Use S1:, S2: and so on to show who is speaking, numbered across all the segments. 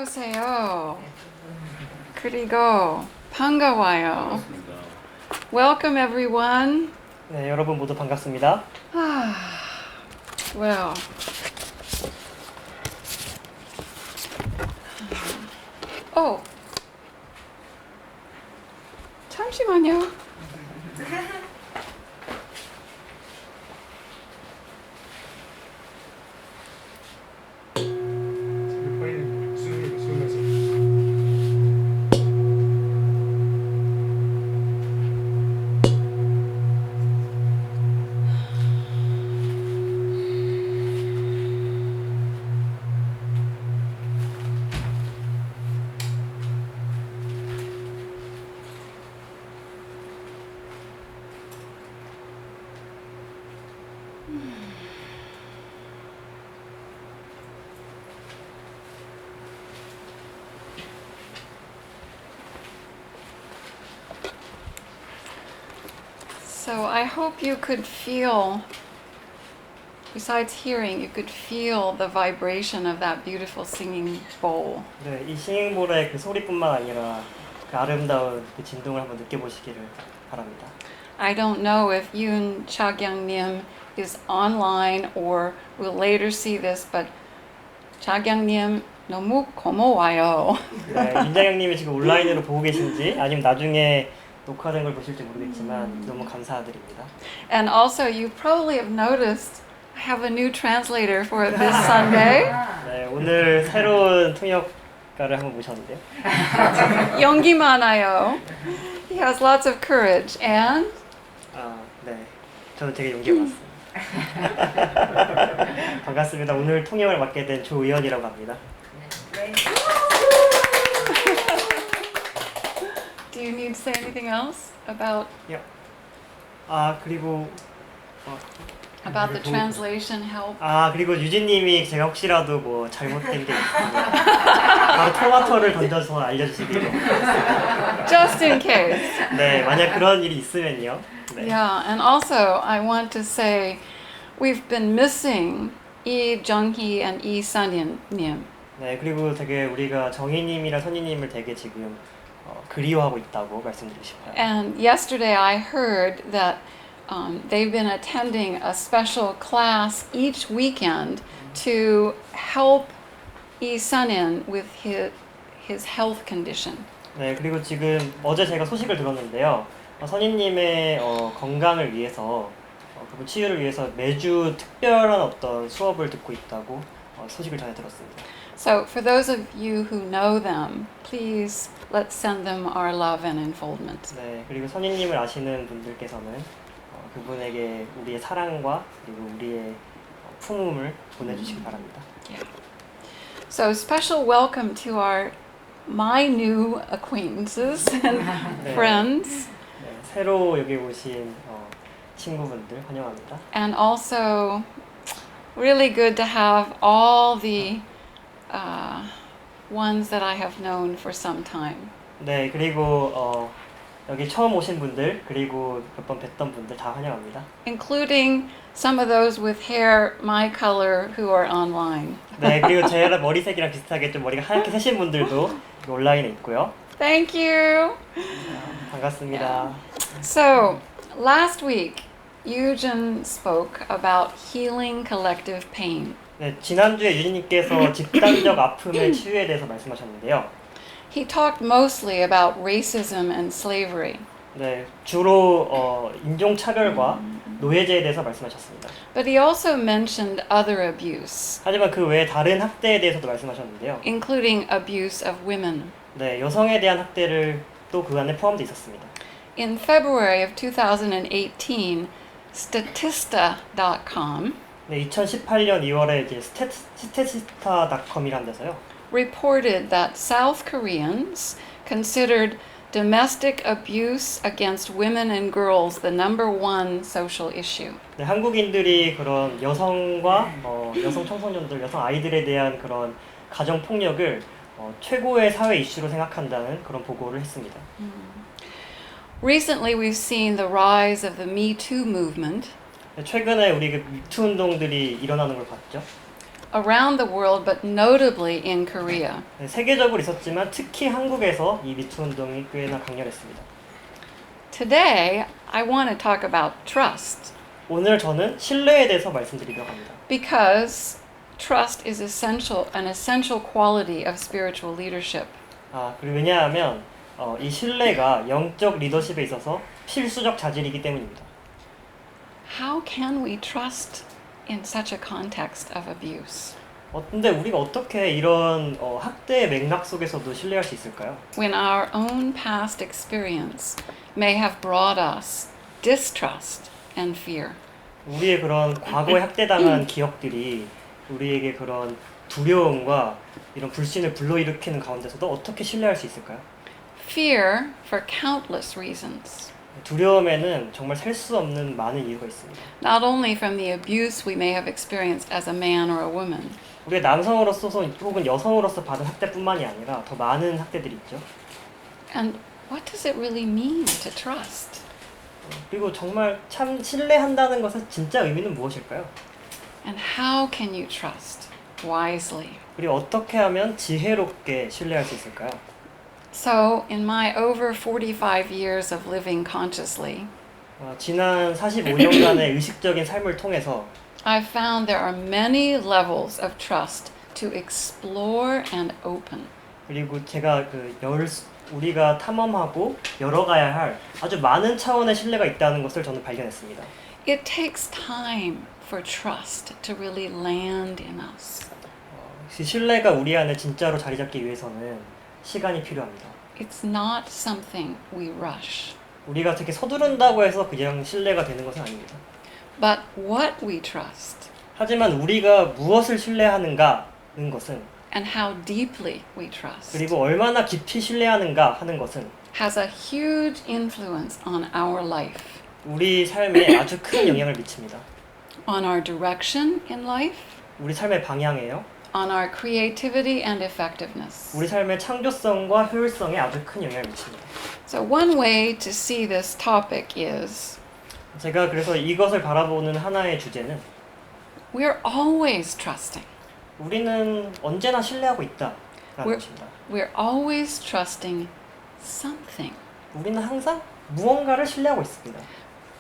S1: 어서 오세요. 그리고 반가워요. Welcome everyone.
S2: 네, 여러분 모두 반갑습니다.
S1: Well. 잠시만요. So I hope you could feel, besides hearing, you could feel the vibration of that beautiful singing bowl.
S2: 네, 이 싱잉볼의 그 소리뿐만 아니라 그 아름다운 그 진동을 한번 느껴보시기를 바랍니다.
S1: I don't know if Yoon Chagyang-nim is online or will later see this, but Chagyang-nim 너무 고마워요.
S2: 네, 윤장영님이 지금 온라인으로 보고 계신지 아니면 나중에 녹화된 걸 보실지 모르겠지만 너무 감사드립니다.
S1: And also, you probably have noticed I have a new translator for this Sunday.
S2: 네, 오늘 새로운 통역가를 한번 모셨는데요.
S1: 용기 많아요. He has lots of courage and
S2: 네, 저는 되게 용기가 많습니다. 반갑습니다. 오늘 통역을 맡게 된 조의원이라고 합니다.
S1: Do you need to say anything else about
S2: 그리고
S1: about the translation help?
S2: 그리고 유진님이 제가 혹시라도 뭐 잘못된 게 있으면 바로 토마토를 던져서 알려주시길 바랍니다.
S1: Just in case.
S2: 네, 만약 그런 일이 있으면요. 네.
S1: Yeah, and also I want to say we've been missing Lee Jung-hee and Lee Sun-nim.
S2: 네, 그리고 되게 우리가 정희님이랑 선희님을 되게 지금 그리워하고 있다고 말씀드리고 싶어요.
S1: And yesterday I heard that they've been attending a special class each weekend to help Lee Sun-in with his health condition.
S2: 네, 그리고 지금 어제 제가 소식을 들었는데요. 선희님의 건강을 위해서 그분 치유를 위해서 매주 특별한 어떤 수업을 듣고 있다고 소식을 전해 들었습니다.
S1: So for those of you who know them, please let's send them our love and enfoldment.
S2: 네, 그리고 선희님을 아시는 분들께서는 그분에게 우리의 사랑과 그리고 우리의 품음을 보내주시기 바랍니다.
S1: Yeah. So special welcome to my new acquaintances and
S2: 네.
S1: friends,
S2: 네, 새로 여기 오신 친구분들 환영합니다.
S1: and also really good to have all the ones that I have known for some time.
S2: 네, 그리고 여기 처음 오신 분들 그리고 몇 번 뵀던 분들 다 환영합니다.
S1: Including some of those with hair my color who are online.
S2: 네, 그리고 제 머리색이랑 비슷하게 좀 머리가 하얗게 새신 분들도 온라인에 있고요.
S1: Thank you.
S2: 반갑습니다.
S1: So, last week, Eugen spoke about healing collective pain.
S2: 네, 지난주에 유진님께서 집단적 아픔의 치유에 대해서 말씀하셨는데요.
S1: He talked mostly about racism and slavery.
S2: 네, 주로 인종차별과 노예제에 대해서 말씀하셨습니다.
S1: But he also mentioned other abuse,
S2: 하지만 그 외에 다른 학대에 대해서도 말씀하셨는데요.
S1: including abuse of women.
S2: 네, 여성에 대한 학대를 또 그 안에 포함되어 있었습니다.
S1: In February of 2018, Statista.com
S2: 네, 2018년 2월에 이제 스태티스타닷컴이라는 데서요.
S1: reported that South Koreans considered domestic abuse against women and girls the number one social issue.
S2: 네, 한국인들이 그런 여성과 여성 청소년들, 여성 아이들에 대한 그런 가정 폭력을 최고의 사회 이슈로 생각한다는 그런 보고를 했습니다.
S1: Recently, we've seen the rise of the Me Too movement,
S2: 최근에 우리 그 미투 운동들이 일어나는 걸 봤죠.
S1: around the world, but notably in Korea.
S2: 네, 세계적으로 있었지만 특히 한국에서 이 미투 운동이 꽤나 강렬했습니다.
S1: Today, I want to talk about trust
S2: 오늘 저는 신뢰에 대해서 말씀드리려고 합니다.
S1: because trust is an essential quality of spiritual leadership.
S2: 그리고 왜냐하면 이 신뢰가 영적 리더십에 있어서 필수적 자질이기 때문입니다.
S1: How can we trust in such a context of abuse?
S2: 근데 우리가 어떻게 이런 학대의 맥락 속에서도 신뢰할 수 있을까요?
S1: When our own past experience may have brought us distrust and fear.
S2: 우리의 그런 과거에 학대당한 기억들이 우리에게 그런 두려움과 이런 불신을 불러일으키는 가운데서도 어떻게 신뢰할 수 있을까요?
S1: Fear for countless reasons.
S2: 두려움에는 정말 셀 수 없는 많은 이유가 있습니다.
S1: Not only from the abuse we may have experienced as a man or a woman,
S2: 우리가 남성으로서 혹은 여성으로서 받은 학대뿐만이 아니라 더 많은 학대들이 있죠.
S1: and what does it really mean to trust?
S2: 그리고 정말 참 신뢰한다는 것의 진짜 의미는 무엇일까요?
S1: And how can you trust wisely?
S2: 그리고 어떻게 하면 지혜롭게 신뢰할 수 있을까요?
S1: So, in my over 45 years of living consciously,
S2: 지난 45년간의 의식적인 삶을 통해서
S1: I've found there are many levels of trust to explore and open.
S2: 그리고 제가 우리가 탐험하고 열어가야 할 아주 많은 차원의 신뢰가 있다는 것을 저는 발견했습니다.
S1: It takes time for trust to really land in us.
S2: 그 신뢰가 우리 안에 진짜로 자리 잡기 위해서는 시간이 필요합니다.
S1: It's not something we rush.
S2: 우리가 되게 서두른다고 해서 그냥 신뢰가 되는 것은 아닙니다.
S1: But what we trust
S2: 하지만 우리가 무엇을 신뢰하는가는 것은
S1: and how deeply we trust
S2: 그리고 얼마나 깊이 신뢰하는가 하는 것은
S1: has a huge influence on our life,
S2: 우리 삶에 아주 큰 영향을 미칩니다.
S1: on our direction in life,
S2: 우리 삶의 방향에요.
S1: on our creativity and effectiveness.
S2: 우리 삶의 창조성과 효율성에 아주 큰 영향을 미칩니다.
S1: So one way to see this topic is
S2: 제가 그래서 이것을 바라보는 하나의 주제는
S1: we're always trusting.
S2: 우리는 언제나 신뢰하고 있다라는
S1: We're-
S2: 것입니다.
S1: We're always trusting something.
S2: 우리는 항상 무언가를 신뢰하고 있습니다.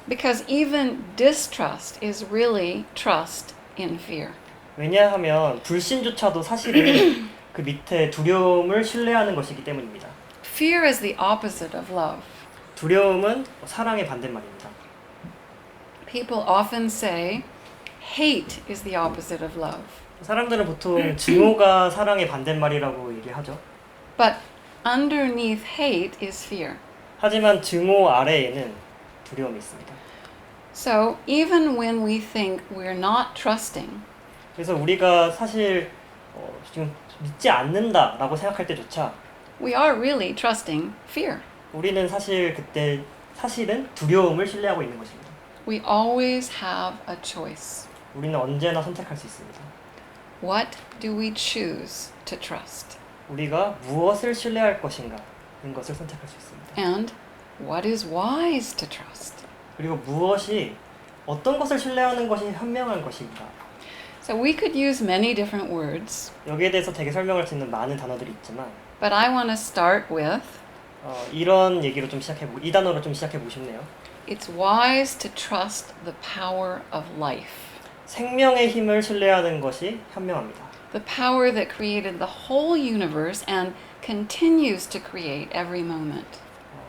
S1: Because even distrust is really trust in fear.
S2: 왜냐하면 불신조차도 사실은 그 밑에 두려움을 신뢰하는 것이기 때문입니다.
S1: Fear is the opposite of love.
S2: 두려움은 사랑의 반대말입니다.
S1: People often say hate is the opposite of love.
S2: 사람들은 보통 증오가 사랑의 반대말이라고 얘기하죠.
S1: But underneath hate is fear.
S2: 하지만 증오 아래에는 두려움이 있습니다.
S1: So even when we think we're not trusting,
S2: 그래서 우리가 사실 지금 믿지 않는다라고 생각할 때조차
S1: we are really trusting fear.
S2: 우리는 사실은 두려움을 신뢰하고 있는 것입니다.
S1: We always have a choice.
S2: 우리는 언제나 선택할 수 있습니다.
S1: What do we choose to trust?
S2: 우리가 무엇을 신뢰할 것인가는 것을 선택할 수 있습니다.
S1: And what is wise to trust?
S2: 그리고 어떤 것을 신뢰하는 것이 현명한 것인가.
S1: So we could use many different words,
S2: 여기에 대해서 되게 설명할 수 있는 많은 단어들이 있지만
S1: but I want to start with
S2: 이런 얘기로 이 단어로 좀 시작해 보고 싶네요.
S1: it's wise to trust the power of life.
S2: 생명의 힘을 신뢰하는 것이 현명합니다.
S1: The power that created the whole universe and continues to create every moment.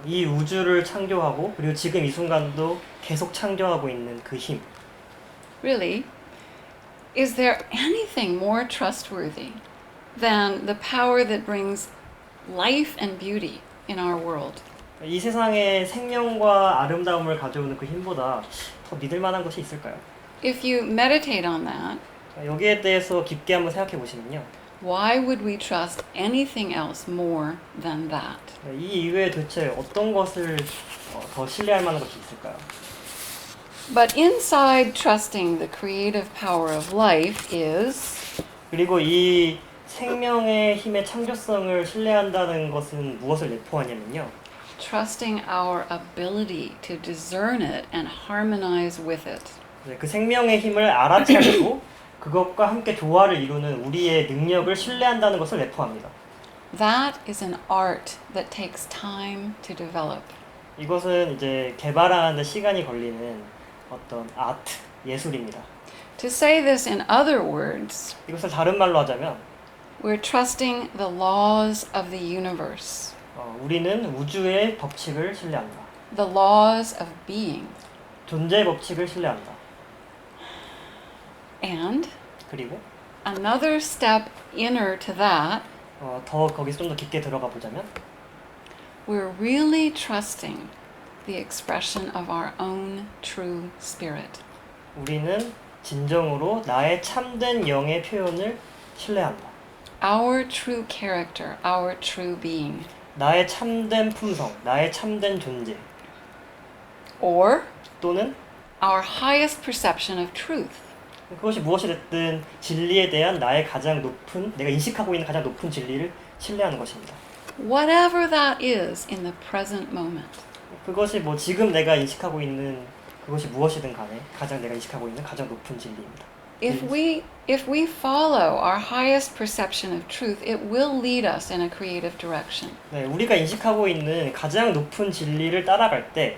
S2: 이 우주를 창조하고 그리고 지금 이 순간도 계속 창조하고 있는 그 힘.
S1: Really, is there anything more trustworthy than the power that brings life and beauty in our world?
S2: 이 세상에 생명과 아름다움을 가져오는 그 힘보다 더 믿을 만한 것이 있을까요?
S1: If you meditate on that,
S2: 여기에 대해서 깊게 한번 생각해 보시면요.
S1: why would we trust anything else more than that?
S2: 이 이외에 도대체 어떤 것을 더 신뢰할 만한 것이 있을까요?
S1: But inside trusting the creative power of life is
S2: 그리고 이 생명의 힘의 창조성을 신뢰한다는 것은 무엇을 내포하냐면요.
S1: trusting our ability to discern it and harmonize with it.
S2: 그 생명의 힘을 알아차리고 그것과 함께 조화를 이루는 우리의 능력을 신뢰한다는 것을 내포합니다.
S1: That is an art that takes time to develop.
S2: 이것은 이제 개발하는 데 시간이 걸리는 어떤 아트, 예술입니다.
S1: To say this in other words,
S2: 이것을 다른 말로 하자면
S1: we're trusting the laws of the universe,
S2: 우리는 우주의 법칙을 신뢰한다.
S1: the laws of being.
S2: 존재의 법칙을 신뢰한다.
S1: And
S2: 그리고
S1: another step inner to that,
S2: 더 거기서 좀 더 깊게 들어가 보자면
S1: we're really trusting the expression of our own true spirit.
S2: 우리는 진정으로 나의 참된 영의 표현을 신뢰한다.
S1: Our true character, our true being.
S2: 나의 참된 품성, 나의 참된 존재
S1: Or
S2: 또는
S1: our highest perception of truth.
S2: 그것이 무엇이 됐든 진리에 대한 나의 가장 높은, 내가 인식하고 있는 가장 높은 진리를 신뢰하는 것입니다.
S1: Whatever that is in the present moment.
S2: 그것이 뭐 지금 내가 인식하고 있는 그것이 무엇이든 간에 가장 내가 인식하고 있는 가장 높은 진리입니다.
S1: If we follow our highest perception of truth, it will lead us in a creative direction.
S2: 네, 우리가 인식하고 있는 가장 높은 진리를 따라갈 때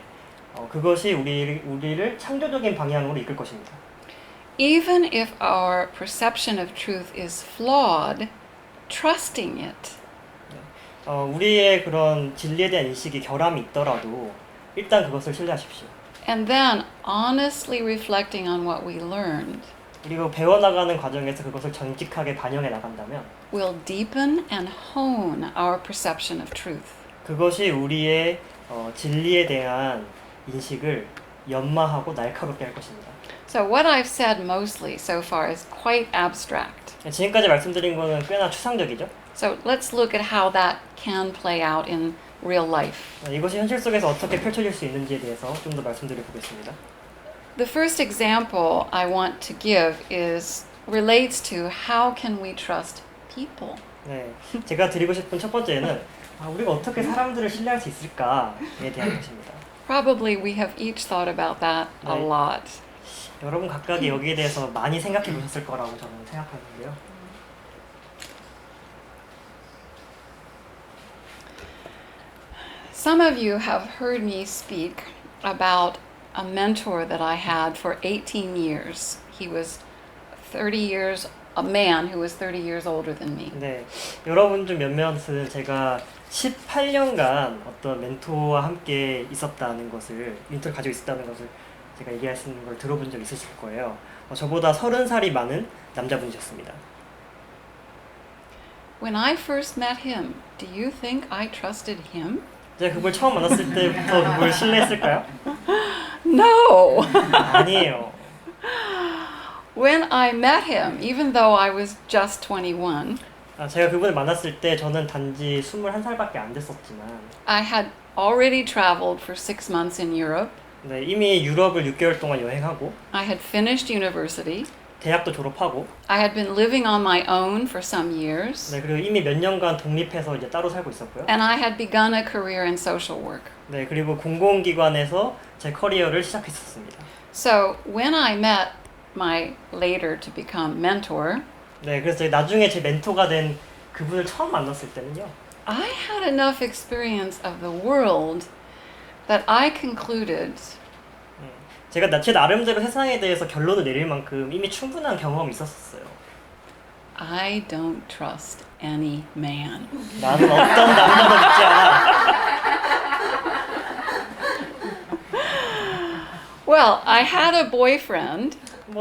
S2: 그것이 우리를 창조적인 방향으로 이끌 것입니다.
S1: Even if our perception of truth is flawed, trusting it
S2: 우리의 그런 진리에 대한 인식이 결함이 있더라도 일단 그것을 신뢰하십시오.
S1: and then honestly reflecting on what we learned
S2: 그리고 배워나가는 과정에서 그것을 정직하게 반영해 나간다면
S1: will deepen and hone our perception of truth.
S2: 그것이 우리의 진리에 대한 인식을 연마하고 날카롭게 할 것입니다.
S1: So what I've said mostly so far is quite abstract.
S2: 지금까지 말씀드린 거는 꽤나 추상적이죠.
S1: So let's look at how that can play out in real life.
S2: 이것이 현실 속에서 어떻게 펼쳐질 수 있는지에 대해서 좀 더 말씀드려 보겠습니다.
S1: The first example I want to give relates to how can we trust people.
S2: 네, 제가 드리고 싶은 첫 번째는 우리가 어떻게 사람들을 신뢰할 수 있을까에 대한 것입니다.
S1: Probably we have each thought about that a
S2: 네.
S1: lot.
S2: 여러분 각각이 여기에 대해서 많이 생각해 보셨을 거라고 저는 생각하는데요.
S1: Some of you have heard me speak about a mentor that I had for 18 years. He was a man who was 30 years older than me.
S2: 네, 여러분 중 몇몇은 제가 18년간 어떤 멘토와 함께 멘토를 가지고 있었다는 것을 제가 얘기하시는 걸 들어본 적 있으실 거예요. 저보다 30살이 많은 남자분이셨습니다.
S1: When I first met him, do you think I trusted him?
S2: 제가 그걸 처음 만났을 때부터 그걸 신뢰했을까요?
S1: No!
S2: 아니에요.
S1: When I met him, even though I was just 21,
S2: 제가 그분을 만났을 때 저는 단지 21살밖에 안 됐었지만
S1: I had already traveled for 6 months in Europe.
S2: 네, 이미 유럽을 6개월 동안 여행하고
S1: I had finished university.
S2: 대학도 졸업하고
S1: I had been living on my own for some years.
S2: 네, 그리고 이미 몇 년간 독립해서 이제 따로 살고 있었고요.
S1: And I had begun a career in social work.
S2: 네, 그리고 공공기관에서 제 커리어를 시작했었습니다.
S1: So when I met my later to become mentor,
S2: 네, 그래서 나중에 제 멘토가 된 그분을 처음 만났을 때는요.
S1: I had enough experience of the world that I concluded
S2: 제가 제 나름대로 세상에 대해서 결론을 내릴 만큼 이미 충분한 경험이 있었어요.
S1: I don't trust any man.
S2: 나는 어떤 남자도 믿지 않아.
S1: Well, I had a boyfriend,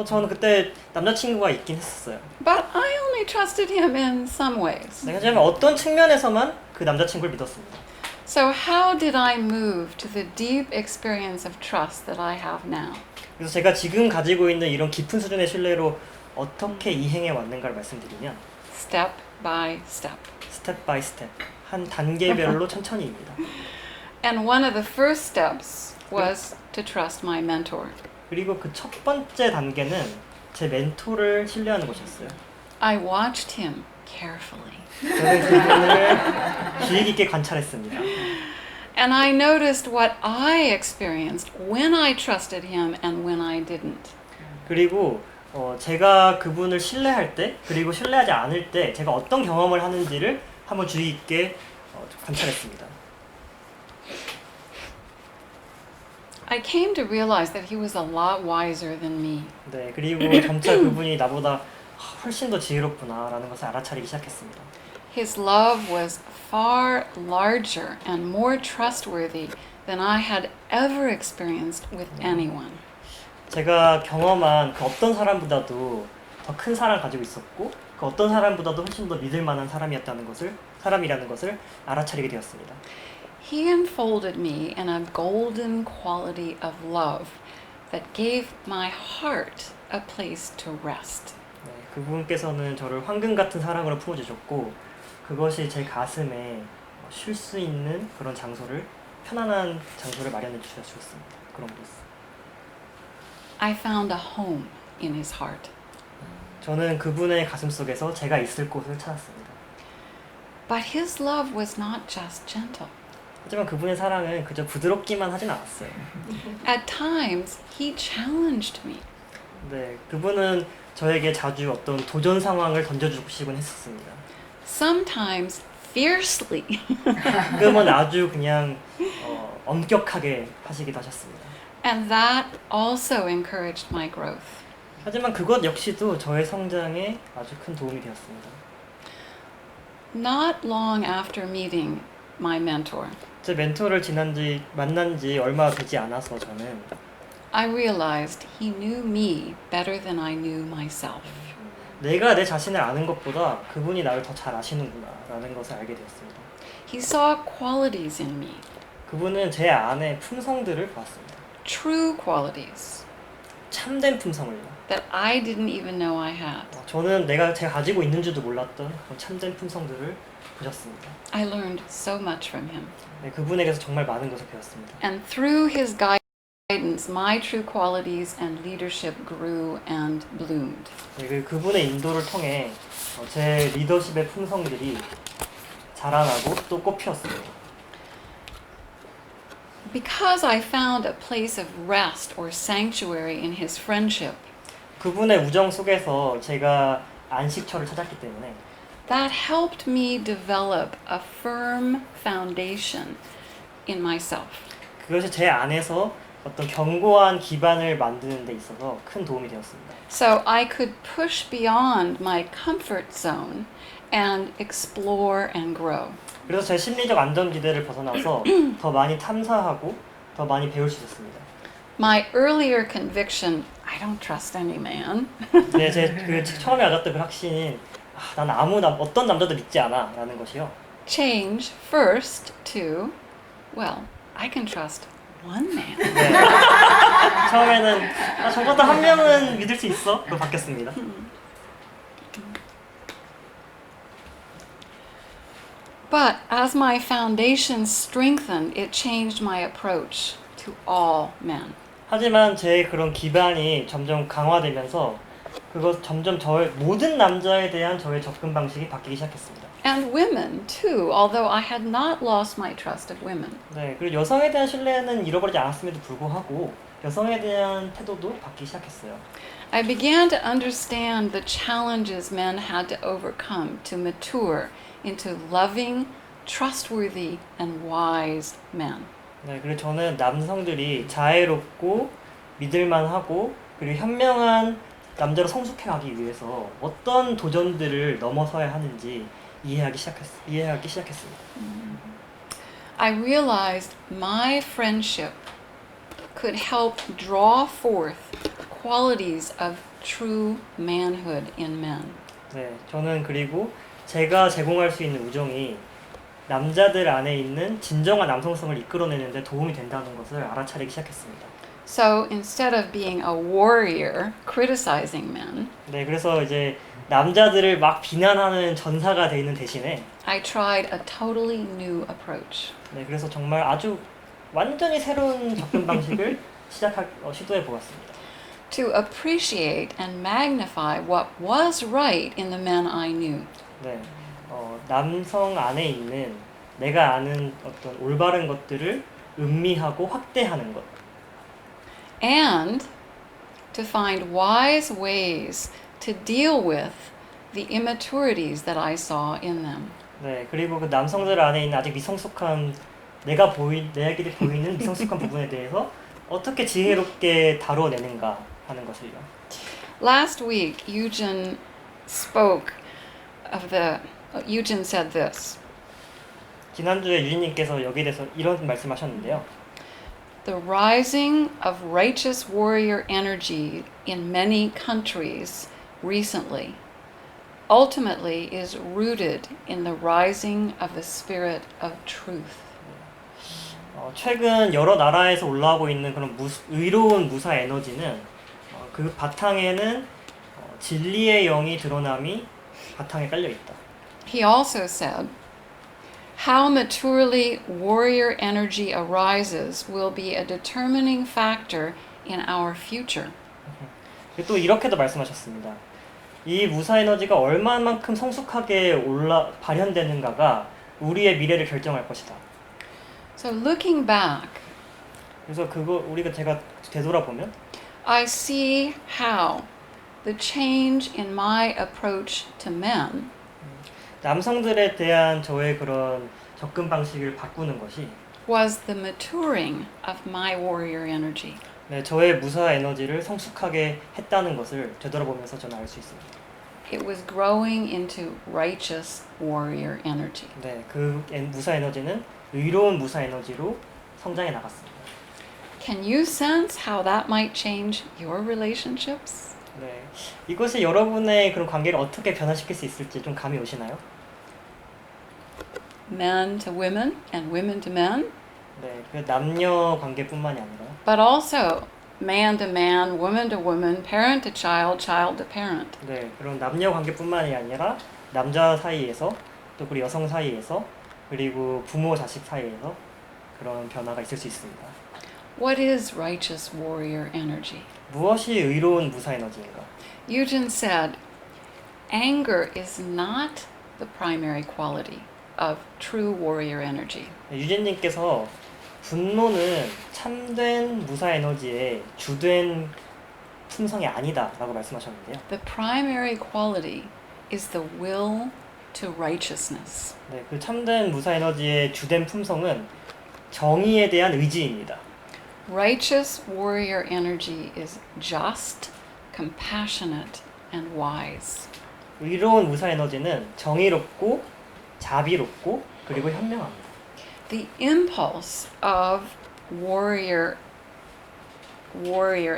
S2: 저는 그때 남자친구가 있긴 했었어요.
S1: but I only trusted him in some ways.
S2: 네, 하지만 어떤 측면에서만 그 남자친구를 믿었습니다.
S1: So how did I move to the deep experience of trust that I have now?
S2: 그래서 제가 지금 가지고 있는 이런 깊은 수준의 신뢰로 어떻게 이행해 왔는가를 말씀드리면
S1: Step by step.
S2: 스텝 바이 스텝, 한 단계별로 천천히입니다.
S1: And one of the first steps was to trust my mentor.
S2: 그리고 그 첫 번째 단계는 제 멘토를 신뢰하는 것이었어요.
S1: I watched him carefully.
S2: 저는 그분을 주의 깊게 관찰했습니다.
S1: And I noticed what I experienced when I trusted him and when I didn't.
S2: 그리고 제가 그분을 신뢰할 때 그리고 신뢰하지 않을 때 제가 어떤 경험을 하는지를 한번 주의 있게 관찰했습니다.
S1: I came to realize that he was a lot wiser than me.
S2: 네, 그리고 점차 그분이 나보다 훨씬 더 지혜롭구나라는 것을 알아차리기 시작했습니다.
S1: His love was far larger and more trustworthy than I had ever experienced with anyone.
S2: 제가 경험한 그 어떤 사람보다도 더 큰 사랑을 가지고 있었고 그 어떤 사람보다도 훨씬 더 믿을 만한 사람이라는 것을 알아차리게 되었습니다.
S1: He enfolded me in a golden quality of love that gave my heart a place to rest.
S2: 네, 그분께서는 저를 황금 같은 사랑으로 품어주셨고 그것이 제 가슴에 쉴 수 있는 그런 편안한 장소를 마련해 주셨습니다. 그런 곳.
S1: I found a home in his heart.
S2: 저는 그분의 가슴 속에서 제가 있을 곳을 찾았습니다.
S1: But his love was not just gentle.
S2: 하지만 그분의 사랑은 그저 부드럽기만 하진 않았어요.
S1: At times, he challenged me.
S2: 네, 그분은 저에게 자주 어떤 도전 상황을 던져주시곤 했었습니다.
S1: Sometimes fiercely.
S2: 가끔은 아주 그냥 엄격하게 하시기도 하셨습니다.
S1: And that also encouraged my growth.
S2: 하지만 그것 역시도 저의 성장에 아주 큰 도움이 되었습니다.
S1: Not long after meeting my mentor,
S2: 제 멘토를 만난 지 얼마 되지 않아서 저는
S1: I realized he knew me better than I knew myself.
S2: 내가 내 자신을 아는 것보다 그분이 나를 더 잘 아시는구나 라는 것을 알게 되었습니다.
S1: He saw qualities in me,
S2: 그분은 제 안에 품성들을 보았습니다.
S1: true qualities
S2: 참된 품성을요.
S1: that I didn't even know I had.
S2: 저는 제가 가지고 있는 줄도 몰랐던 그런 참된 품성들을 보셨습니다.
S1: I learned so much from him.
S2: 네, 그분에게서 정말 많은 것을 배웠습니다.
S1: And through his guidance, my true qualities and leadership grew and bloomed.
S2: 네, 그분의 인도를 통해 제 리더십의 품성들이 자라나고 또 꽃피었습니다.
S1: Because I found a place of rest or sanctuary in his friendship,
S2: 그분의 우정 속에서 제가 안식처를 찾았기 때문에
S1: that helped me develop a firm foundation in myself.
S2: 그것이 제 안에서 어떤 견고한 기반을 만드는 데 있어서 큰 도움이 되었습니다.
S1: So I could push beyond my comfort zone and explore and grow.
S2: 그래서 제 심리적 안전지대를 벗어나서 더 많이 탐사하고 더 많이 배울 수 있었습니다.
S1: My earlier conviction, I don't trust any man,
S2: 네, 처음에 가졌던 그 확신인 난 어떤 남자도 믿지 않아 라는 것이요.
S1: changed first to, well, I can trust one man.
S2: 네. 처음에는 적어도 한 명은 믿을 수 있어. 그거 바뀌었습니다.
S1: But as my foundation strengthened, it changed my approach to all men.
S2: 하지만 제 그런 기반이 점점 강화되면서 점점 모든 남자에 대한 저의 접근 방식이 바뀌기 시작했습니다.
S1: And women too, although I had not lost my trust of women.
S2: 네, 그리고 여성에 대한 신뢰는 잃어버리지 않았음에도 불구하고 여성에 대한 태도도 바뀌기 시작했어요.
S1: I began to understand the challenges men had to overcome to mature into loving, trustworthy, and wise men.
S2: 네, 그리고 저는 남성들이 자애롭고 믿을만하고 그리고 현명한 남자로 성숙해가기 위해서 어떤 도전들을 넘어서야 하는지 이해하기 시작했습니다.
S1: I realized my friendship could help draw forth qualities of true manhood in men.
S2: 네, 저는 그리고 제가 제공할 수 있는 우정이 남자들 안에 있는 진정한 남성성을 이끌어내는데 도움이 된다는 것을 알아차리기 시작했습니다.
S1: So instead of being a warrior criticizing men,
S2: 네, 그래서 이제 남자들을 막 비난하는 전사가 되는 대신에
S1: I tried a totally new approach.
S2: 네, 그래서 정말 아주 완전히 새로운 접근 방식을 시도해 보았습니다.
S1: To appreciate and magnify what was right in the men I knew.
S2: 네, 남성 안에 있는 내가 아는 어떤 올바른 것들을 음미하고 확대하는 것.
S1: And to find wise ways to deal with the immaturities that I saw in them.
S2: 네, 그리고 그 남성들 안에 있는 아직 미성숙한 내에게 보이는 미성숙한 부분에 대해서 어떻게 지혜롭게 다뤄내는가 하는 것을요.
S1: Last week, Eugen said this.
S2: 지난주에 유진님께서 여기에 대해서 이런 말씀하셨는데요.
S1: The rising of righteous warrior energy in many countries recently ultimately is rooted in the rising of the spirit of truth.
S2: 최근 여러 나라에서 올라오고 있는 그런 의로운 무사 에너지는 그 바탕에는 진리의 영이 드러남이 바탕에 깔려 있다.
S1: He also said, how maturely warrior energy arises will be a determining factor in our future.
S2: 또 이렇게도 말씀하셨습니다. 이 무사 에너지가 얼마만큼 성숙하게 발현되는가가 우리의 미래를 결정할 것이다.
S1: So looking back,
S2: 그래서 제가 되돌아보면
S1: I see how the change in my approach to men
S2: 남성들에 대한 저의 그런 접근 방식을 바꾸는 것이
S1: was the maturing of my warrior energy.
S2: 네, 저의 무사 에너지를 성숙하게 했다는 것을 되돌아보면서 저는 알 수 있습니다.
S1: It was growing into righteous warrior energy.
S2: 네, 그 무사 에너지는 의로운 무사 에너지로 성장해 나갔습니다.
S1: Can you sense how that might change your relationships?
S2: 네, 이것이 여러분의 그런 관계를 어떻게 변화시킬 수 있을지 좀 감이 오시나요?
S1: Men to women and women to men,
S2: 네, 그 남녀 관계뿐만이 아니라
S1: but also man to man, woman to woman, parent to child, child to parent.
S2: 네, 그런 남녀 관계뿐만이 아니라 남자 사이에서 또 그리고 여성 사이에서 그리고 부모 자식 사이에서 그런 변화가 있을 수 있습니다.
S1: What is righteous warrior energy?
S2: 무엇이 의로운 무사 에너지인가?
S1: Eugen said, anger is not the primary quality of true warrior energy.
S2: 유진님께서 분노는 참된 무사 에너지의 주된 품성이 아니다라고 말씀하셨는데요.
S1: The primary quality is the will to righteousness.
S2: 네, 그 참된 무사 에너지의 주된 품성은 정의에 대한 의지입니다.
S1: Righteous warrior energy is just, compassionate, and wise.
S2: 의로운 무사 에너지는 정의롭고 자비롭고 그리고 현명합니다.
S1: The impulse of warrior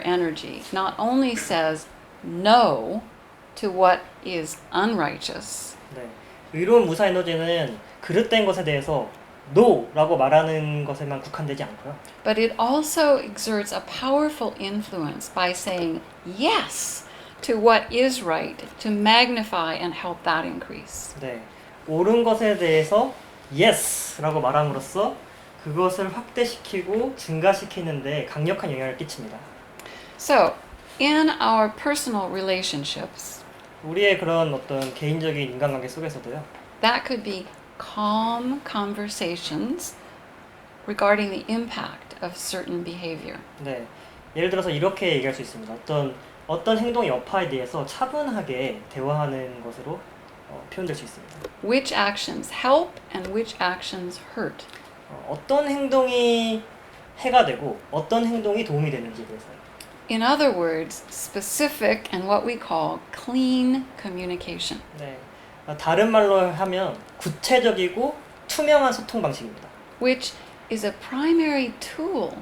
S1: energy not only says no to what is unrighteous,
S2: 네, 의로운 무사 에너지는 그릇된 것에 대해서 NO라고 말하는 것에만 국한되지 않고요.
S1: but it also exerts a powerful influence by saying yes to what is right, to magnify and help that increase.
S2: 네, 옳은 것에 대해서 YES라고 말함으로써 그것을 확대시키고 증가시키는데 강력한 영향을 끼칩니다.
S1: So, in our personal relationships,
S2: 우리의 그런 어떤 개인적인 인간관계 속에서도요.
S1: that could be calm conversations regarding the impact of certain behavior.
S2: 네, 예를 들어서 이렇게 얘기할 수 있습니다. 어떤 행동의 여파에 대해서 차분하게 대화하는 것으로 표현될 수 있습니다.
S1: Which actions help and which actions hurt.
S2: 어떤 행동이 해가 되고 어떤 행동이 도움이 되는지에 대해서.
S1: In other words, specific and what we call clean communication.
S2: 네, 다른 말로 하면 구체적이고 투명한 소통 방식입니다.
S1: Which is a primary tool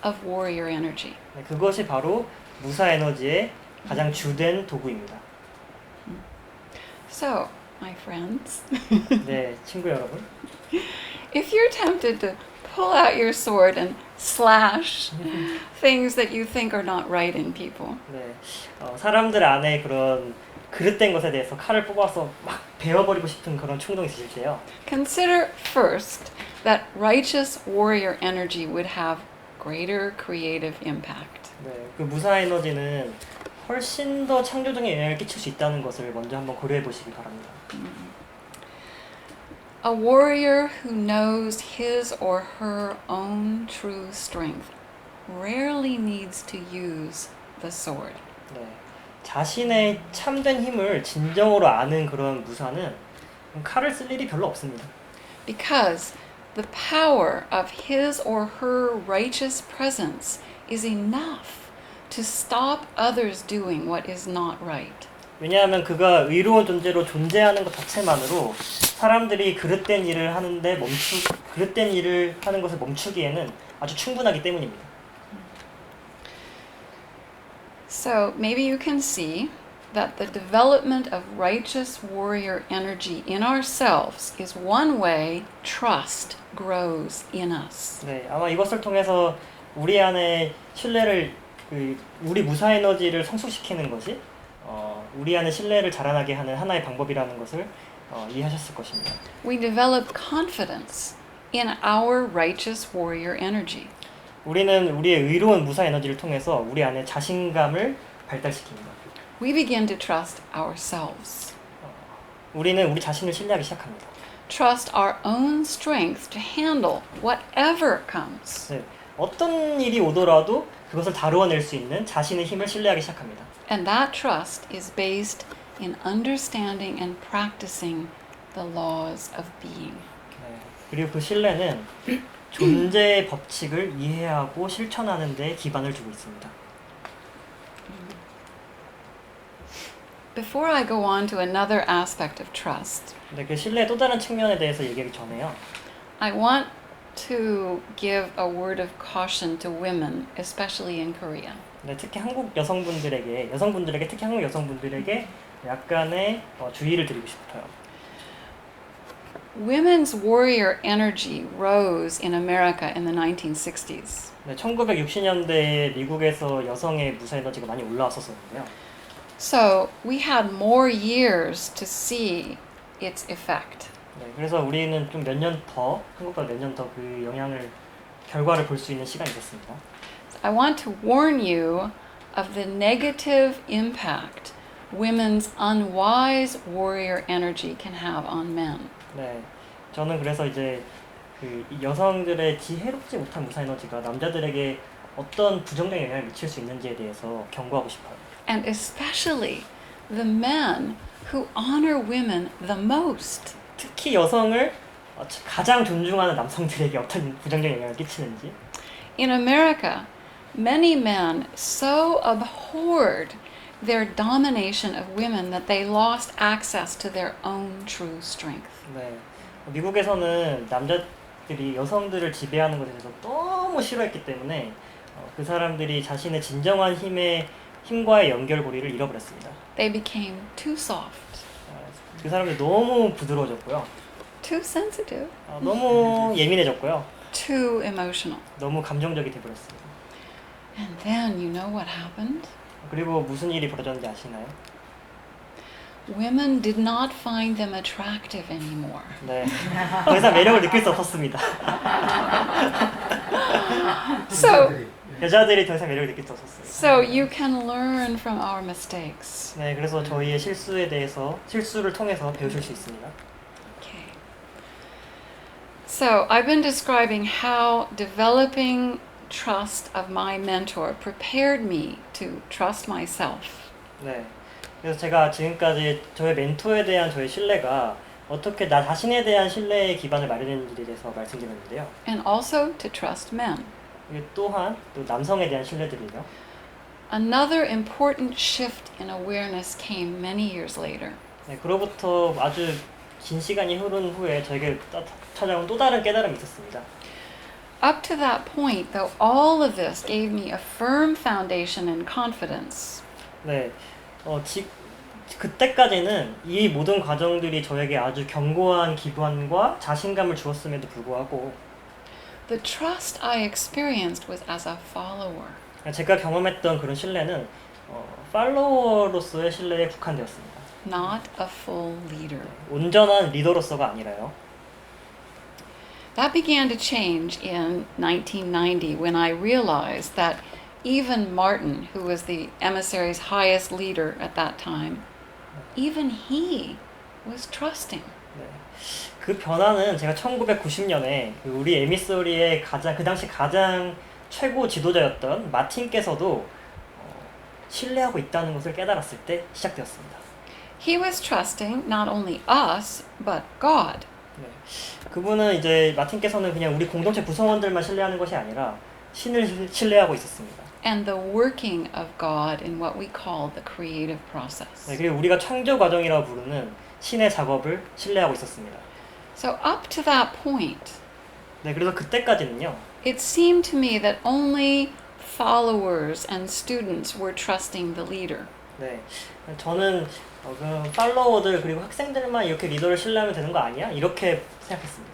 S1: of warrior energy.
S2: 네, 그것이 바로 무사 에너지의 가장 주된 도구입니다.
S1: So, my friends,
S2: 네, 친구 여러분.
S1: if you're tempted to pull out your sword and slash things that you think are not right in people,
S2: 네, 사람들 안에 그런 그릇된 것에 대해서 칼을 뽑아서 막 베어버리고 싶은 그런 충동이 있으실 때요.
S1: consider first that righteous warrior energy would have greater creative impact.
S2: 네, 그 무사 에너지는 훨씬 더 창조적인 영향을 끼칠 수 있다는 것을 먼저 한번 고려해 보시기 바랍니다.
S1: A warrior who knows his or her own true strength rarely needs to use the sword.
S2: 네, 자신의 참된 힘을 진정으로 아는 그런 무사는 칼을 쓸 일이 별로 없습니다.
S1: Because the power of his or her righteous presence is enough to stop others doing what is not right.
S2: 왜냐하면 그가 의로운 존재로 존재하는 것 자체만으로 사람들이 그릇된 일을 하는데 그릇된 일을 하는 것을 멈추기에는 아주 충분하기 때문입니다.
S1: So maybe you can see that the development of righteous warrior energy in ourselves is one way trust grows in us.
S2: 네, 아마 이것을 통해서 우리 안에 신뢰를 우리 무사 에너지를 성숙시키는 것이 우리 안에 신뢰를 자라나게 하는 하나의 방법이라는 것을 이해하셨을 것입니다.
S1: We develop confidence in our righteous warrior energy.
S2: 우리는 우리의 의로운 무사 에너지를 통해서 우리 안에 자신감을 발달시킵니다.
S1: We begin to trust ourselves.
S2: 우리는 우리 자신을 신뢰하기 시작합니다.
S1: Trust our own strength to handle whatever comes.
S2: 네, 어떤 일이 오더라도 그것을 다루어낼 수 있는 자신의 힘을 신뢰하기 시작합니다.
S1: And that trust is based in understanding and practicing the laws of being.
S2: 네, 그리고 그 신뢰는 존재의 법칙을 이해하고 실천하는 데 기반을 두고 있습니다.
S1: Before I go on to another aspect of trust,
S2: 네, 그 신뢰의 또 다른 측면에 대해서 얘기하기 전에요.
S1: I want to give a word of caution to women, especially in Korea.
S2: 네, 특히 한국 여성분들에게 특히 한국 여성분들에게 약간의 주의를 드리고 싶어요.
S1: Women's warrior energy rose in America in the 1960s.
S2: 네, 1960년대에 미국에서 여성의 무사 에너지가 많이 올라왔었는데요.
S1: So we had more years to see its effect.
S2: 네, 그래서 우리는 좀 몇 년 더, 한국보다 몇 년 더 그 결과를 볼 수 있는 시간이 있었습니다.
S1: I want to warn you of the negative impact women's unwise warrior energy can have on men.
S2: 네, 저는 그래서 이제 그 여성들의 지혜롭지 못한 무사 에너지가 남자들에게 어떤 부정적인 영향을 미칠 수 있는지에 대해서 경고하고 싶어요.
S1: And especially the men who honor women the most.
S2: 특히 여성을 가장 존중하는 남성들에게 어떤 부정적인 영향을 끼치는지.
S1: In America, many men so abhorred their domination of women that they lost access to their own true strength.
S2: 네, 미국에서는 남자들이 여성들을 지배하는 것에 대해서 너무 싫어했기 때문에 그 사람들이 자신의 진정한 힘과의 연결고리를 잃어버렸습니다.
S1: They became too soft,
S2: 그 사람들이 너무 부드러워졌고요.
S1: too sensitive,
S2: 너무 예민해졌고요.
S1: too emotional.
S2: 너무 감정적이 돼버렸습니다.
S1: And then you know what happened?
S2: 그리고 무슨 일이 벌어졌는지 아시나요?
S1: Women did not find them attractive anymore.
S2: 네, 더 이상 매력을 느낄 수 없었습니다.
S1: So,
S2: 여자들이 더 이상 매력을 느낄 수 없었어요.
S1: so you can learn from our mistakes.
S2: 네, 그래서 저희의 실수를 통해서 배우실 수 있습니다.
S1: Okay. So I've been describing how developing trust of my mentor prepared me to trust myself.
S2: 네, 그래서 제가 지금까지 저의 멘토에 대한 저의 신뢰가 어떻게 나 자신에 대한 신뢰의 기반을 마련했는지에 대해서 말씀드렸는데요.
S1: And also to trust men.
S2: 이게 또한 또 남성에 대한 신뢰들이죠.
S1: Another important shift in awareness came many years later.
S2: 네, 그로부터 아주 긴 시간이 흐른 후에 저에게 찾아온 또 다른 깨달음이 있었습니다.
S1: Up to that point, though, all of this gave me a firm foundation and confidence.
S2: 네, 그때까지는 이 모든 과정들이 저에게 아주 견고한 기반과 자신감을 주었음에도 불구하고
S1: The trust I experienced was as a follower.
S2: 제가 경험했던 그런 신뢰는 팔로워로서의 신뢰에 국한되었습니다.
S1: Not a full leader.
S2: 온전한 리더로서가 아니라요.
S1: That began to change in 1990 when I realized that even Martin, who was the emissary's highest leader at that time, even he was trusting.
S2: 네. 그 변화는 제가 1990년에 우리 에미서리의 그 당시 가장 최고 지도자였던 마틴께서도 신뢰하고 있다는 것을 깨달았을 때 시작되었습니다.
S1: He was trusting not only us, but God.
S2: 네. 그분은 이제 마틴께서는 그냥 우리 공동체 구성원들만 신뢰하는 것이 아니라 신을 신뢰하고 있었습니다.
S1: And the working of God in what we call the creative process.
S2: 네, 그리고 우리가 창조 과정이라고 부르는 신의 작업을 신뢰하고 있었습니다.
S1: So up to that point,
S2: 네, 그래서 그때까지는요.
S1: it seemed to me that only followers and students were trusting the leader.
S2: 네, 저는 그 팔로워들 그리고 학생들만 이렇게 리더를 신뢰하면 되는 거 아니야? 이렇게 생각했습니다.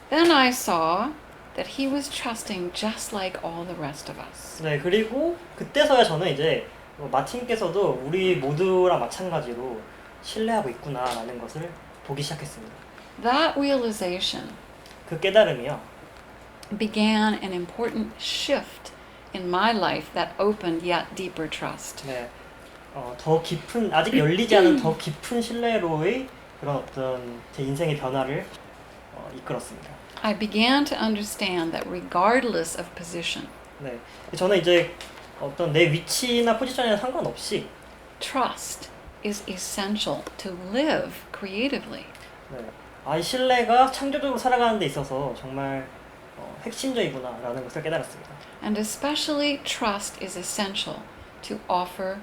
S1: Then I saw that he was trusting just like all the rest of us.
S2: 네, 그리고 그때서야 저는 이제 마틴께서도 우리 모두랑 마찬가지로 신뢰하고 있구나라는 것을 보기 시작했습니다.
S1: That realization
S2: 그 깨달음이요.
S1: began an important shift in my life that opened yet deeper trust.
S2: 네, 더 깊은 아직 열리지 않은 더 깊은 신뢰로의 그런 어떤 제 인생의 변화를 이끌었습니다.
S1: I began to understand that regardless of position,
S2: 네, 저는 이제 어떤 내 위치나 포지션이나 상관없이
S1: trust is essential to live creatively.
S2: 네, 이 신뢰가 창조적으로 살아가는 데 있어서 정말 핵심적이구나라는 것을 깨달았습니다.
S1: And especially trust is essential to offer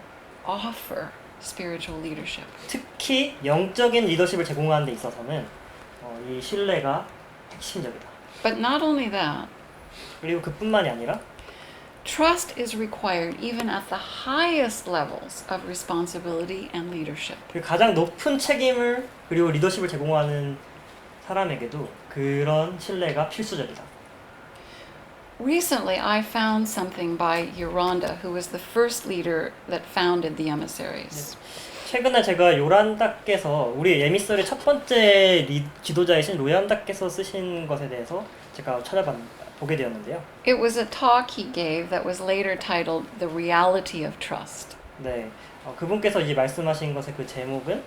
S1: spiritual leadership.
S2: 특히 영적인 리더십을 제공하는 데 있어서는 이 신뢰가 핵심적이다.
S1: But not only that,
S2: 그리고 그뿐만이 아니라
S1: trust is required even at the highest levels of responsibility and leadership.
S2: 그 가장 높은 책임을 그리고 리더십을 제공하는 사람에게도 그런 신뢰가 필수적이다.
S1: Recently, I found something by Yoronda, who was the first leader that founded the emissaries.
S2: 최근에 제가 요란다께서 우리 에미서리 첫 번째 지도자이신 로얀다께서 쓰신 것에 대해서 제가 보게 되었는데요.
S1: It was a talk he gave that was later titled The Reality of Trust.
S2: 네, 그분께서 이제 말씀하신 것의 그 제목은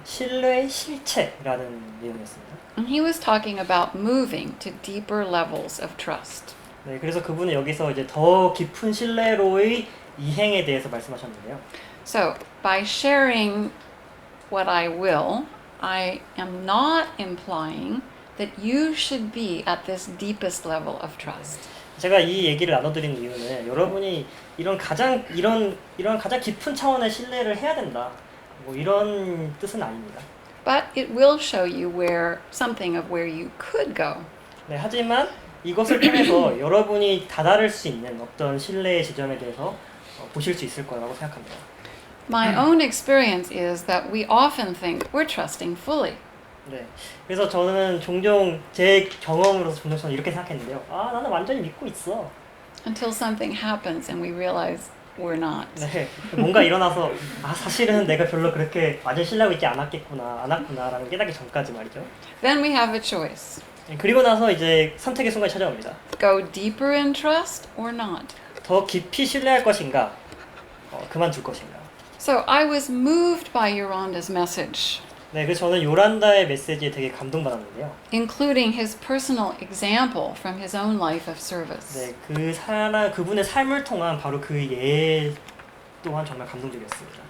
S2: 신뢰의 실체라는 내용이었습니다.
S1: And he was talking about moving to deeper levels of trust.
S2: 네, 그래서 그분은 여기서 이제 더 깊은 신뢰로의 이행에 대해서 말씀하셨는데요.
S1: So, by sharing what I will, I am not implying that you should be at this deepest level of trust.
S2: 제가 이 얘기를 나눠드리는 이유는 여러분이 이런 가장 깊은 차원의 신뢰를 해야 된다. 뭐 이런 뜻은 아닙니다.
S1: But it will show you something of where you could go.
S2: 네, 하지만 이것을 통해서 여러분이 다다를 수 있는 어떤 신뢰의 지점에 대해서 보실 수 있을 거라고 생각합니다.
S1: My own experience is that we often think we're trusting fully.
S2: 네, 그래서 저는 종종 제 경험으로서 종종 저는 이렇게 생각했는데요. 나는 완전히 믿고 있어.
S1: Until something happens and we realize we're not.
S2: 네, 뭔가 일어나서 사실은 내가 별로 그렇게 완전 신뢰하고 있지 않았구나라는 깨닫기 전까지 말이죠.
S1: Then we have a choice.
S2: 그리고 나서 이제 선택의 순간이 찾아옵니다.
S1: Go deeper in trust or not.
S2: 더 깊이 신뢰할 것인가, 그만둘 것인가.
S1: So I was moved by Yoronda's message,
S2: 네, 그래서 저는 요란다의 메시지에 되게 감동받았는데요.
S1: including his personal example from his own life of service.
S2: 네, 그분의 삶을 통한 바로 그 예 또한 정말 감동적이었습니다.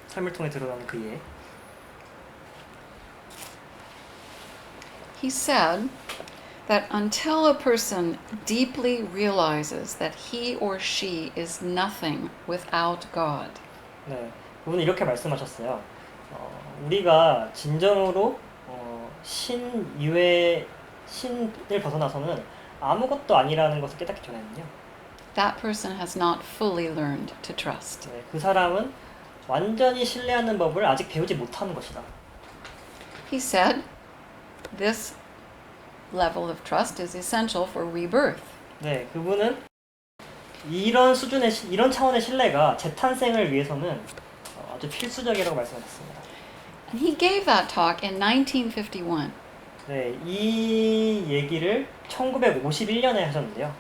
S2: 삶을 통해 드러나는 그 예.
S1: He said that until a person deeply realizes that he or she is nothing without God,
S2: 네, 그분은 이렇게 말씀하셨어요. 우리가 진정으로 신을 벗어나서는 아무것도 아니라는 것을 깨닫기 전에는요.
S1: that person has not fully learned to trust.
S2: 네, 그 사람은 완전히 신뢰하는 법을 아직 배우지 못하는 것이다.
S1: He said this level of trust is essential for rebirth.
S2: 네, 그분은 이런 차원의 신뢰가 재탄생을 위해서서는 아주 필수적이라고 말씀하셨습니다.
S1: And he gave that talk in 1951.
S2: 네, 이 얘기를 1951년에 하셨는데요.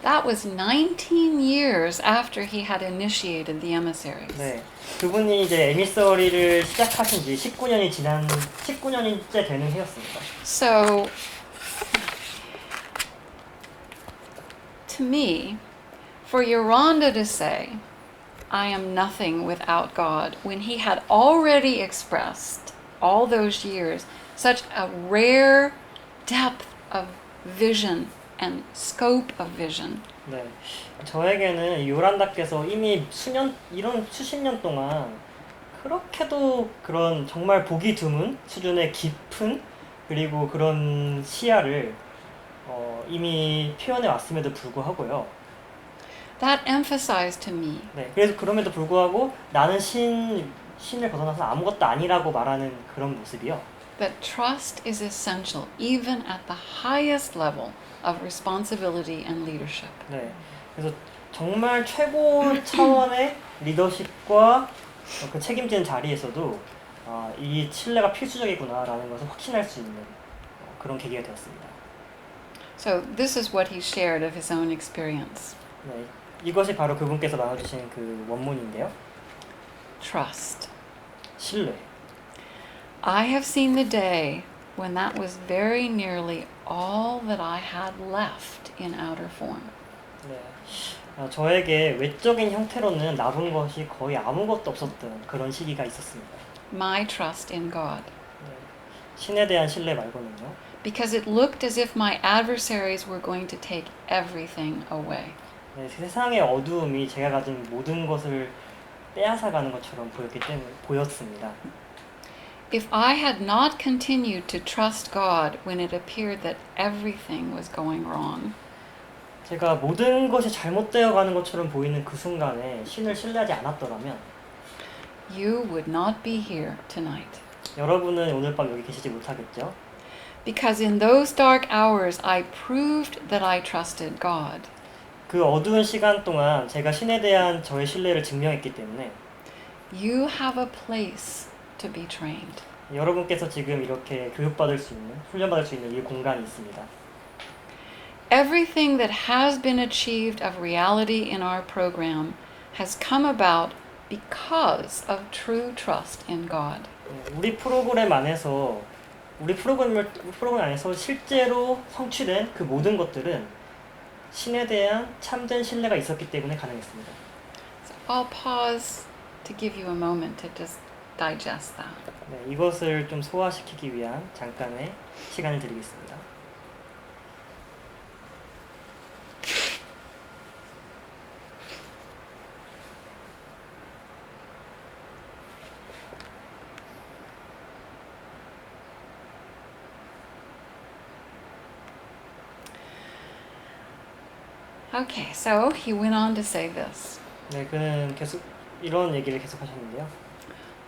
S1: That was 19 years after he had initiated the emissaries.
S2: 네, 그분이 이제 에미서리를 시작하신 지 19년째 되는 해였습니다.
S1: So, to me, for Yoronda to say I am nothing without God, when he had already expressed all those years such a rare depth of vision and scope of vision.
S2: 네, 저에게는 요란다께서 이미 이런 수십 년 동안 그렇게도 그런 정말 보기 드문 수준의 깊은 그리고 그런 시야를 이미 표현해 왔음에도 불구하고요.
S1: That emphasized to me
S2: 네, 그래서 그럼에도 불구하고 나는 신을 벗어나서 아무것도 아니라고 말하는 그런 모습이요.
S1: that trust is essential even at the highest level of responsibility and leadership.
S2: 네, 그래서 정말 최고 차원의 리더십과 그 책임지는 자리에서도 이 신뢰가 필수적이구나라는 것을 확신할 수 있는 그런 계기가 되었습니다.
S1: So this is what he shared of his own experience.
S2: 네, 이것이 바로 그분께서 나눠주신 그 원문인데요.
S1: Trust.
S2: 신뢰.
S1: I have seen the day when that was very nearly all that I had left in outer form.
S2: 네, 저에게 외적인 형태로는 남은 것이 거의 아무것도 없었던 그런 시기가 있었습니다.
S1: My trust in God.
S2: 네, 신에 대한 신뢰 말고는요.
S1: Because it looked as if my adversaries were going to take everything away.
S2: 네, 세상의 어두움이 제가 가진 모든 것을 빼앗아가는 것처럼 보였습니다.
S1: If I had not continued to trust God when it appeared that everything was going wrong,
S2: 제가 모든 것이 잘못되어 가는 것처럼 보이는 그 순간에 신을 신뢰하지 않았더라면
S1: you would not be here tonight.
S2: 여러분은 오늘 밤 여기 계시지 못하겠죠?
S1: Because in those dark hours I proved that I trusted God.
S2: 그 어두운 시간 동안 제가 신에 대한 저의 신뢰를 증명했기 때문에
S1: You have a place to be trained.
S2: 여러분께서 지금 이렇게 교육받을 수 있는, 훈련받을 수 있는 이 공간이 있습니다.
S1: Everything that has been achieved of reality in our program has come about because of true trust in God.
S2: 우리 프로그램 안에서 실제로 성취된 그 모든 것들은 신에 대한 참된 신뢰가 있었기 때문에 가능했습니다.
S1: So I'll pause to give you a moment to just digest that.
S2: 네, 이것을 좀 소화시키기 위한 잠깐의 시간을 드리겠습니다.
S1: Okay, so he went on to say this.
S2: 네, 그는 계속 이런 얘기를 계속 하셨는데요.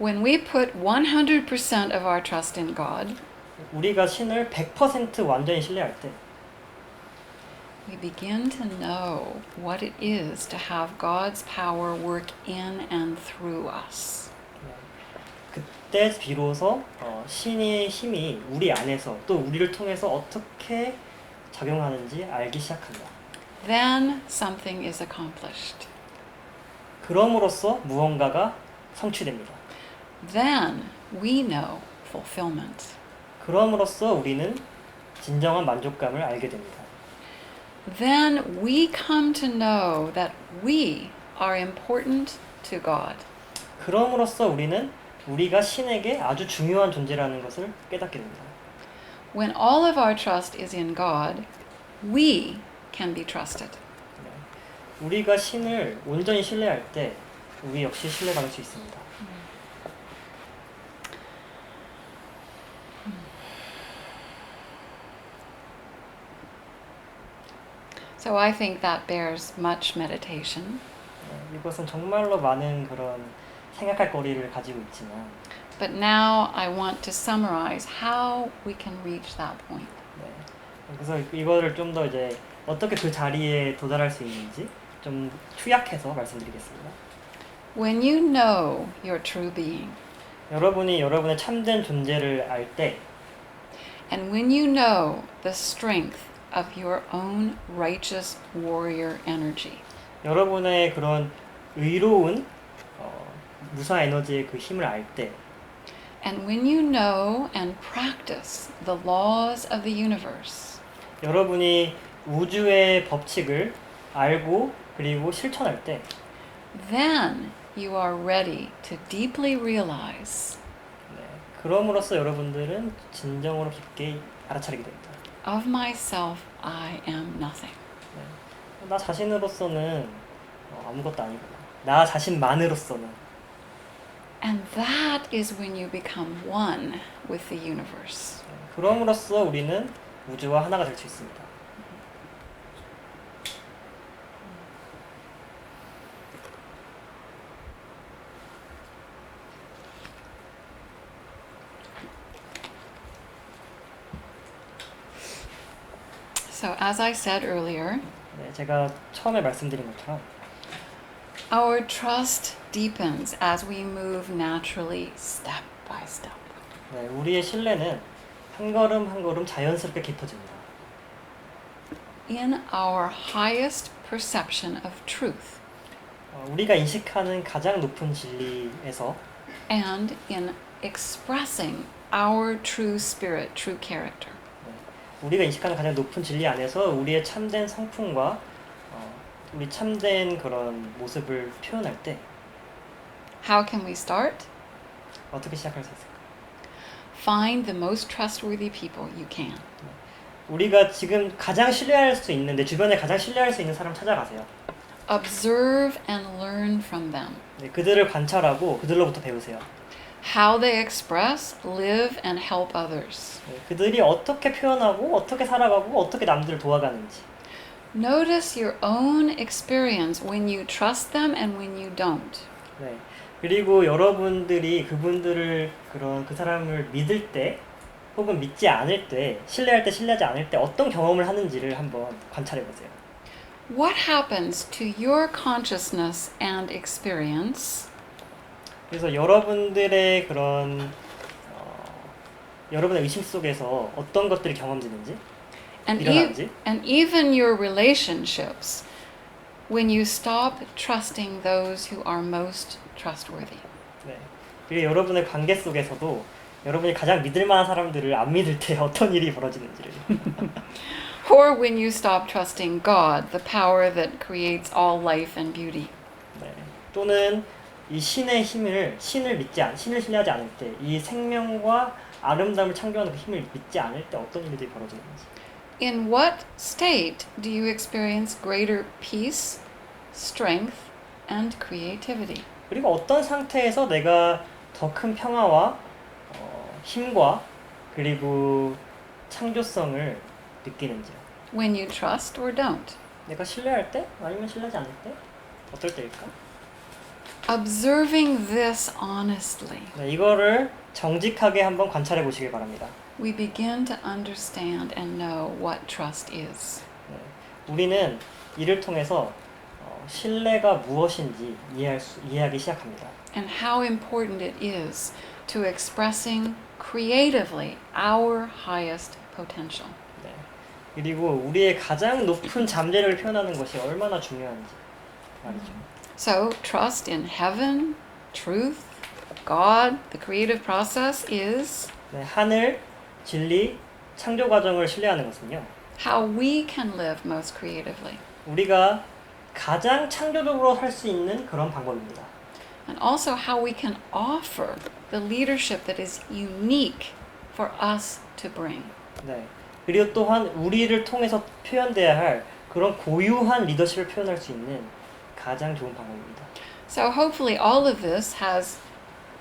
S1: When we put 100% of our trust in God,
S2: 우리가 신을 100% 완전히 신뢰할 때
S1: we begin to know what it is to have God's power work in and through us.
S2: 그때 비로소 신의 힘이 우리 안에서 또 우리를 통해서 어떻게 작용하는지 알기 시작합니다.
S1: Then something is accomplished.
S2: 그럼으로써 무언가가 성취됩니다.
S1: Then we know fulfillment.
S2: 그럼으로써 우리는 진정한 만족감을 알게 됩니다.
S1: Then we come to know that we are important to God.
S2: 그럼으로써 우리는 우리가 신에게 아주 중요한 존재라는 것을 깨닫게 됩니다.
S1: When all of our trust is in God, we can be trusted.
S2: 우리가 신을 온전히 신뢰할 때 우리 역시 신뢰받을 수 있습니다.
S1: So I think that bears much meditation.
S2: 이것은 정말로 많은 그런 생각할 거리를 가지고 있지만
S1: But now I want to summarize how we can reach that point.
S2: 네. 그래서 이거를 좀 더 이제 어떻게 그 자리에 도달할 수 있는지 좀 투약해서 말씀드리겠습니다.
S1: When you know your true being,
S2: 여러분이 여러분의 참된 존재를 알 때,
S1: and when you know the strength of your own righteous warrior energy,
S2: 여러분의 그런 의로운 무사 에너지의 그 힘을 알 때,
S1: and when you know and practice the laws of the universe,
S2: 여러분이 우주의 법칙을 알고 그리고 실천할 때,
S1: then you are ready to deeply realize
S2: 네, 그럼으로써 여러분들은 진정으로 깊게 알아차리게 됩니다.
S1: of myself I am nothing.
S2: 네, 나 자신으로서는 아무것도 아니구나. 나 자신만으로서는.
S1: And that is when you become one with the universe.
S2: 그럼으로써 우리는 우주와 하나가 될 수 있습니다.
S1: So as I said earlier,
S2: 네, 제가 처음에 말씀드린 것처럼
S1: our trust deepens as we move naturally step by step.
S2: 네, 우리의 신뢰는 한 걸음 한 걸음 자연스럽게 깊어집니다.
S1: In our highest perception of truth
S2: 우리가 인식하는 가장 높은 진리에서
S1: and in expressing our true spirit, true character.
S2: 우리가 인식하는 가장 높은 진리 안에서 우리의 참된 성품과 우리 참된 그런 모습을 표현할 때
S1: How can we start?
S2: 어떻게 시작할 수 있을까?
S1: Find the most trustworthy people you can.
S2: 우리가 지금 가장 신뢰할 수 있는 내 주변에 가장 신뢰할 수 있는 사람 찾아가세요.
S1: Observe and learn from them.
S2: 네, 그들을 관찰하고 그들로부터 배우세요.
S1: How they express, live, and help others.
S2: 네, 그들이 어떻게 표현하고 어떻게 살아가고 어떻게 남들을 도와가는지.
S1: Notice your own experience when you trust them and when you don't.
S2: 네, 그리고 여러분들이 그분들을 그 사람을 믿을 때 혹은 믿지 않을 때 신뢰할 때 신뢰하지 않을 때 어떤 경험을 하는지를 한번 관찰해 보세요.
S1: What happens to your consciousness and experience
S2: 그래서 여러분들의 그런 여러분의 의심 속에서 어떤 것들이 경험되는지 일어나는지
S1: and even your relationships when you stop trusting those who are most trustworthy.
S2: 네. 그리고 여러분의 관계 속에서도 여러분이 가장 믿을 만한 사람들을 안 믿을 때 어떤 일이 벌어지는지를
S1: Or when you stop trusting God, the power that creates all life and beauty.
S2: 네. 또는 이 신의 힘을 신을 신뢰하지 않을 때 이 생명과 아름다움을 창조하는 그 힘을 믿지 않을 때 어떤 일들이 벌어지는지.
S1: In what state do you experience greater peace, strength, and creativity?
S2: 그리고 어떤 상태에서 내가 더 큰 평화와 힘과 그리고 창조성을 느끼는지요.
S1: When you trust or don't?
S2: 내가 신뢰할 때 아니면 신뢰하지 않을 때 어떨 때일까?
S1: Observing this honestly,
S2: 네, 이거를 정직하게 한번 관찰해 보시길 바랍니다.
S1: we begin to understand and know what trust is.
S2: 네, 우리는 이를 통해서 신뢰가 무엇인지 이해하기 시작합니다.
S1: And how important it is to expressing creatively our highest potential.
S2: 네, 그리고 우리의 가장 높은 잠재력을 표현하는 것이 얼마나 중요한지 말이죠.
S1: So, trust in heaven, truth, God, the creative process is
S2: 네, 하늘, 진리, 창조 과정을 신뢰하는 것은요.
S1: how we can live most creatively.
S2: 우리가 가장 창조적으로 할 수 있는 그런 방법입니다.
S1: And also how we can offer the leadership that is unique for us to bring.
S2: 네. 그리고 또한 우리를 통해서 표현돼야 할 그런 고유한 리더십을 표현할 수 있는 가장 좋은 방법입니다.
S1: So hopefully all of this has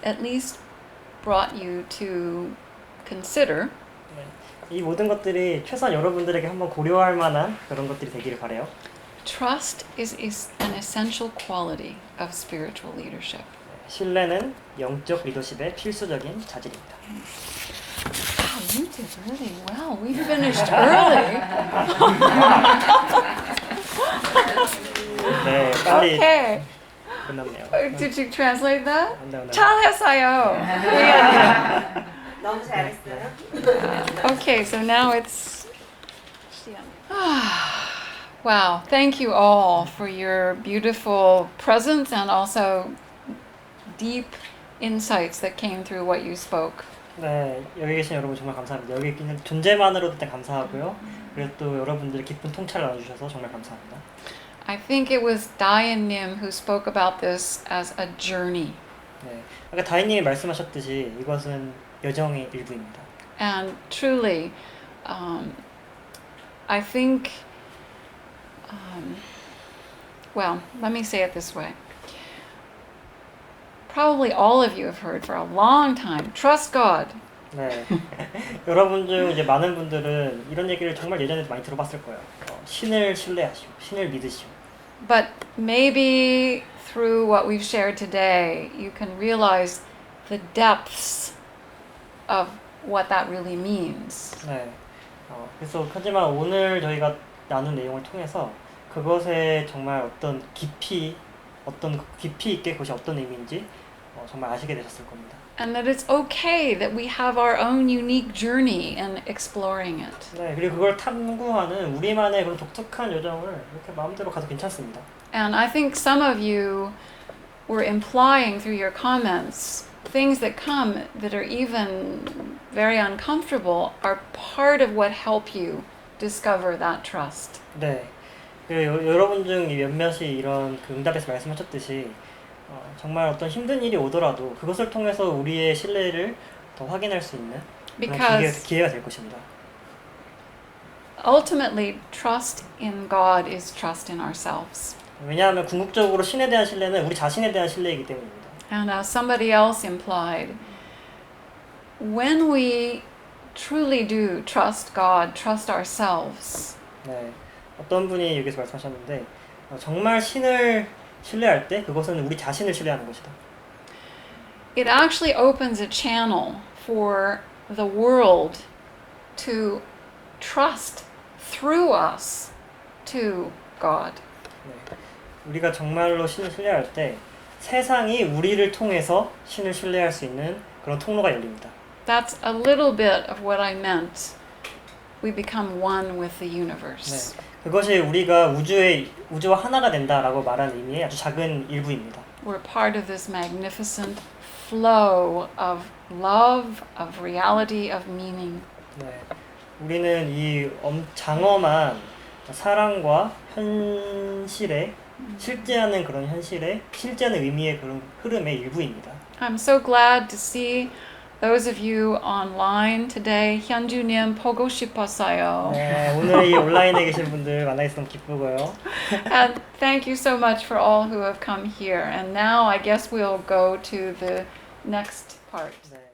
S1: at least brought you to consider
S2: 네. 이 모든 것들이 최소한 여러분들에게 한번 고려할 만한 그런 것들이 되기를 바라요.
S1: trust is an essential quality of spiritual leadership.
S2: 신뢰는 영적 리더십의 필수적인 자질입니다.
S1: Wow, you did really well. We finished early.
S2: 네, 빨리
S1: Okay.
S2: 끝났네요.
S1: Did you translate that?
S2: 네.
S1: 잘했어요.
S3: 너무 잘했어요.
S1: Okay, so now it's wow, thank you all for your beautiful presence and also deep insights that came through what you spoke.
S2: 네, 여기 계신 여러분 정말 감사합니다. 여기 있는 존재만으로도 일단 감사하고요. 그리고 또 여러분들의 깊은 통찰을 나눠주셔서 정말 감사합니다.
S1: I think it was Diane Nim who spoke about this as a journey.
S2: 네, 아까 다희님이 말씀하셨듯이 이것은 여정의 일부입니다.
S1: And truly, I think, well, let me say it this way. Probably all of you have heard for a long time, trust God.
S2: 네, 여러분 중 이제 많은 분들은 이런 얘기를 정말 예전에도 많이 들어봤을 거예요. 신을 신뢰하시오, 신을 믿으시오.
S1: But maybe through what we've shared today, you can realize the depths of what that really means.
S2: 네, 그래서 하지만 오늘 저희가 나눈 내용을 통해서 그것에 정말 어떤 깊이 있게 그것이 어떤 의미인지 정말 아시게 되셨을 겁니다.
S1: And that it's okay that we have our own unique journey in exploring it.
S2: 네, 그리고 그걸 탐구하는 우리만의 그런 독특한 여정을 이렇게 마음대로 가도 괜찮습니다.
S1: And I think some of you were implying through your comments things that come that are even very uncomfortable are part of what help you discover that trust.
S2: 네, 그리고 여러분 중 몇몇이 이런 그 응답에서 말씀하셨듯이 정말 어떤 힘든 일이 오더라도 그것을 통해서 우리의 신뢰를 더 확인할 수 있는 그런
S1: Because
S2: 기회가 될 것입니다.
S1: ultimately, trust in God is trust in ourselves.
S2: 왜냐하면 궁극적으로 신에 대한 신뢰는 우리 자신에 대한 신뢰이기 때문입니다.
S1: And as somebody else implied, when we truly do trust God, trust ourselves,
S2: 네, 어떤 분이 여기서 말씀하셨는데 정말 신을 신뢰할 때 그것은 우리 자신을 신뢰하는 것이다.
S1: it actually opens a channel for the world to trust through us to God.
S2: 네, 우리가 정말로 신을 신뢰할 때 세상이 우리를 통해서 신을 신뢰할 수 있는 그런 통로가 열립니다.
S1: That's a little bit of what I meant. We become one with the universe.
S2: 네, 그것이 우리가 우주와 하나가 된다라고 말하는 의미의 아주 작은 일부입니다.
S1: We're part of this magnificent flow of love, of reality, of meaning.
S2: 네, 우리는 이 장엄한 사랑과 현실의 실제하는 그런 현실의 실제하는 의미의 그런 흐름의 일부입니다.
S1: I'm so glad to see those of you online today. 현주님 보고 싶었어요.
S2: 네, 오늘 이 온라인에 계신 분들 만나서 너무 기쁘고요.
S1: And thank you so much for all who have come here. And now I guess we'll go to the next part.
S2: 네.